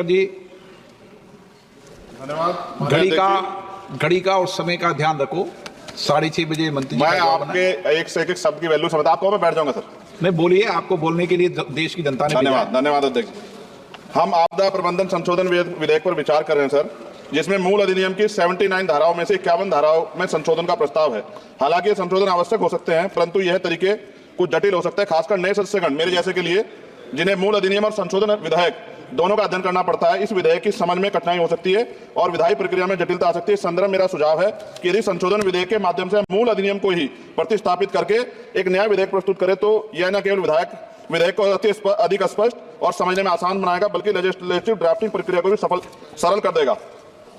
जी धन्यवाद। घड़ी का और समय का ध्यान रखो। 6:30 बजे मंत्री जी मैं का जवाब आपके एक से एक शब्द की वैल्यू समझता, आपको मैं बैठ जाऊंगा सर। नहीं बोलिए, आपको बोलने के लिए देश की जनता ने धन्यवाद। धन्यवाद अध्यक्ष। हम आपदा प्रबंधन संशोधन विधेयक पर विचार कर रहे हैं सर, जिसमें मूल अधिनियम की 79 धाराओं में से 51 धाराओं में संशोधन का प्रस्ताव है। हालांकि ये संशोधन आवश्यक हो सकते हैं, परंतु यह तरीके कुछ जटिल हो सकते हैं, खासकर नए सदस्यगण मेरे जैसे के लिए, जिन्हें मूल अधिनियम और संशोधन विधेयक दोनों का अध्ययन करना पड़ता है। इस विधेयक की समझ में कठिनाई हो सकती है और विधायी प्रक्रिया में जटिलता आ सकती है। इस संदर्भ मेरा सुझाव है कि यदि संशोधन विधेयक के माध्यम से मूल अधिनियम को ही प्रतिस्थापित करके एक नया विधेयक प्रस्तुत करे, तो यह न केवल विधेयक को अधिक स्पष्ट और समझने में आसान बनाएगा, बल्कि लेजिस्लेटिव ड्राफ्टिंग प्रक्रिया को भी सरल कर देगा।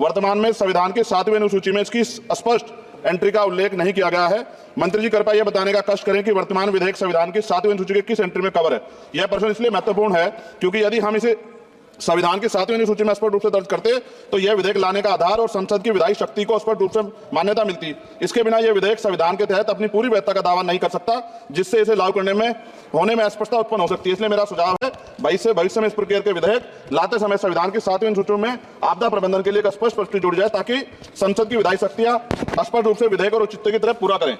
वर्तमान में संविधान की 7वीं अनुसूची में इसकी स्पष्ट एंट्री का उल्लेख नहीं किया गया है। मंत्री जी कृपया यह बताने का कष्ट करें कि वर्तमान विधेयक संविधान की 7वीं अनुसूची के किस एंट्री में कवर है। यह प्रश्न इसलिए महत्वपूर्ण है क्योंकि यदि हम इसे संविधान की 7वीं अनुसूची में स्पष्ट रूप से दर्ज करते तो यह विधेयक लाने का आधार और संसद की विधायी शक्ति को स्पष्ट रूप से मान्यता मिलती। इसके बिना यह विधेयक संविधान के तहत अपनी पूरी वैधता का दावा नहीं कर सकता, जिससे इसे लागू करने में होने में अस्पष्टता उत्पन्न हो सकती है। इसलिए मेरा सुझाव है भविष्य में इस प्रकार के विधेयक लाते समय संविधान की 7वीं अनुसूची में आपदा प्रबंधन के लिए एक स्पष्ट प्रश्न जुड़ जाए, ताकि संसद की विधायी शक्तियां स्पष्ट रूप से विधेयक और औचित्य की तरह पूरा करें।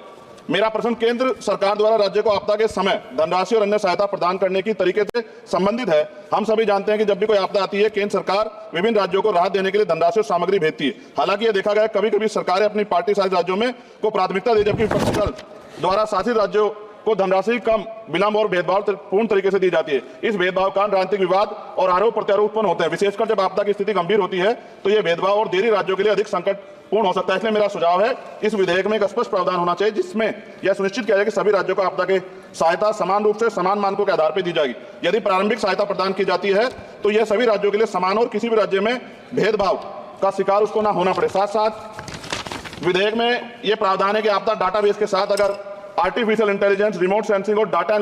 मेरा प्रश्न केंद्र सरकार द्वारा राज्य को आपदा के समय धनराशि और अन्य सहायता प्रदान करने की तरीके से संबंधित है। हम सभी जानते हैं कि जब भी कोई आपदा आती है, केंद्र सरकार विभिन्न राज्यों को राहत देने के लिए धनराशि और सामग्री भेजती है। हालांकि यह देखा गया कभी कभी सरकारें अपनी पार्टी शासित राज्यों में को प्राथमिकता दी, जबकि विपक्षी दल द्वारा शासित राज्यों को धनराशि कम, विलंब और भेदभाव पूर्ण तरीके से दी जाती है। इस भेदभाव का राजनीतिक विवाद और आरोप प्रत्यारोप उत्पन्न होते हैं। विशेषकर जब आपदा की स्थिति गंभीर होती है तो यह भेदभाव और देरी राज्यों के लिए अधिक संकटपूर्ण हो सकता है। इसलिए मेरा सुझाव है इस विधेयक में एक स्पष्ट प्रावधान होना चाहिए, जिसमें यह सुनिश्चित किया जाए कि सभी राज्यों को आपदा के सहायता समान रूप से समान मानकों के आधार पर दी जाएगी। यदि प्रारंभिक सहायता प्रदान की जाती है तो यह सभी राज्यों के लिए समान और किसी भी राज्य में भेदभाव का शिकार उसको ना होना पड़े। साथ साथ विधेयक में यह प्रावधान है कि आपदा डाटाबेस के साथ अगर आर्टिफिशियल इंटेलिजेंस, रिमोट सेंसिंग और डाटा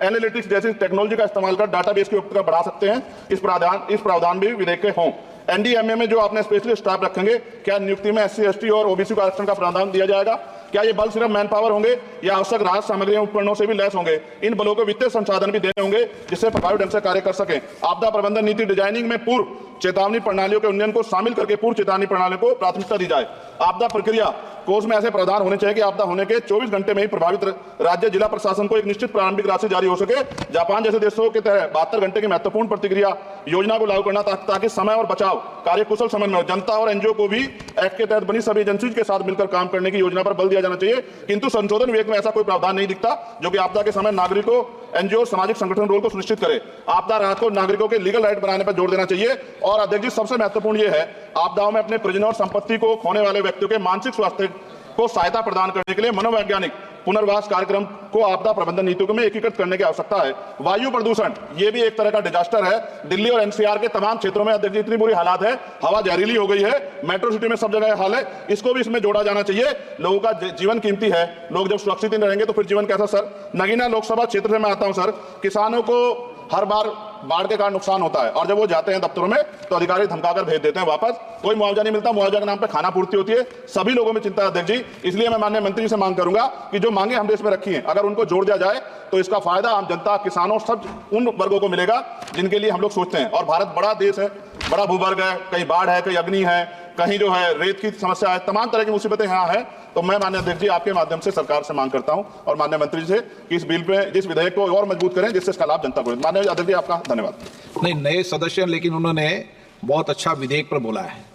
एनालिटिक्स जैसी टेक्नोलॉजी का इस्तेमाल कर डाटाबेस की उपयोगिता बढ़ा सकते हैं। इस प्रावधान भी विधेयक के हों। एनडीएमए में जो आपने स्पेशलिस्ट स्टाफ रखेंगे, क्या नियुक्ति में SC, ST और OBC का आरक्षण का प्रावधान दिया जाएगा? क्या ये बल सिर्फ मैन पावर होंगे या आवश्यक राहत सामग्रियों उपकरणों से भी लैस होंगे? इन बलों को वित्तीय संसाधन भी देने होंगे जिससे प्रभावी ढंग से कार्य कर सकें। आपदा प्रबंधन नीति डिजाइनिंग में पूर्व चेतावनी प्रणालियों के उन्नयन को शामिल करके पूर्व चेतावनी प्रणालियों को प्राथमिकता दी जाए। आपदा प्रक्रिया कोष में ऐसे प्रावधान होने चाहिए कि आपदा होने के 24 घंटे में ही प्रभावित राज्य जिला प्रशासन को एक निश्चित प्रारंभिक राशि जारी हो सके। जापान जैसे देशों के तहत 72 घंटे की महत्वपूर्ण प्रतिक्रिया योजना को लागू करना, ताकि समय और बचाव कार्य कुशल समन्वय हो। जनता और NGO को भी एक्ट के तहत बनी सभी एजेंसी के साथ मिलकर काम करने की योजना पर बल दिया जाना चाहिए। किंतु संशोधन विधेयक में ऐसा कोई प्रावधान नहीं दिखता जो कि आपदा के समय नागरिकों, NGO, सामाजिक संगठन रोल को सुनिश्चित करे। आपदा राहत को नागरिकों के लीगल राइट बनाने पर जोर देना चाहिए। और अध्यक्ष जी, सबसे महत्वपूर्ण यह है, आपदाओं में अपने परिजनों और संपत्ति को खोने वाले व्यक्तियों के मानसिक स्वास्थ्य को सहायता प्रदान करने के लिए मनोवैज्ञानिक पुनर्वास कार्यक्रम को आपदा प्रबंधन नीतियों में एकीकृत करने की आवश्यकता है। वायु प्रदूषण ये भी एक तरह का डिजास्टर है। दिल्ली और NCR के तमाम क्षेत्रों में अध्यक्ष इतनी बुरी हालात है, हवा जहरीली हो गई है, मेट्रो सिटी में सब जगह हाल है। इसको भी इसमें जोड़ा जाना चाहिए। लोगों का जीवन कीमती है, लोग जब सुरक्षित नहीं रहेंगे तो फिर जीवन कैसा? सर, नगीना लोकसभा क्षेत्र से मैं आता हूं सर। किसानों को हर बार बाढ़ के कारण नुकसान होता है और जब वो जाते हैं दफ्तरों में तो अधिकारी धमकाकर भेज देते हैं वापस। कोई मुआवजा नहीं मिलता, मुआवजा के नाम पे खाना पूर्ति होती है। सभी लोगों में चिंता है अध्यक्ष जी। इसलिए मैं माननीय मंत्री जी से मांग करूंगा कि जो मांगे हम देश में रखी हैं, अगर उनको जोड़ दिया जाए तो इसका फायदा आम जनता, किसानों, सब उन वर्गों को मिलेगा जिनके लिए हम लोग सोचते हैं। और भारत बड़ा देश है, बड़ा भूवर्ग है, कहीं बाढ़ है, कहीं अग्नि है, कहीं जो है रेत की समस्या है, तमाम तरह की मुसीबतें यहाँ है। तो मैं माननीय अध्यक्ष जी आपके माध्यम से सरकार से मांग करता हूं और माननीय मंत्री जी से कि इस बिल पे, इस विधेयक को और मजबूत करें जिससे इसका लाभ जनता को। माननीय अध्यक्ष जी आपका धन्यवाद। नहीं, नए सदस्य, लेकिन उन्होंने बहुत अच्छा विधेयक पर बोला है।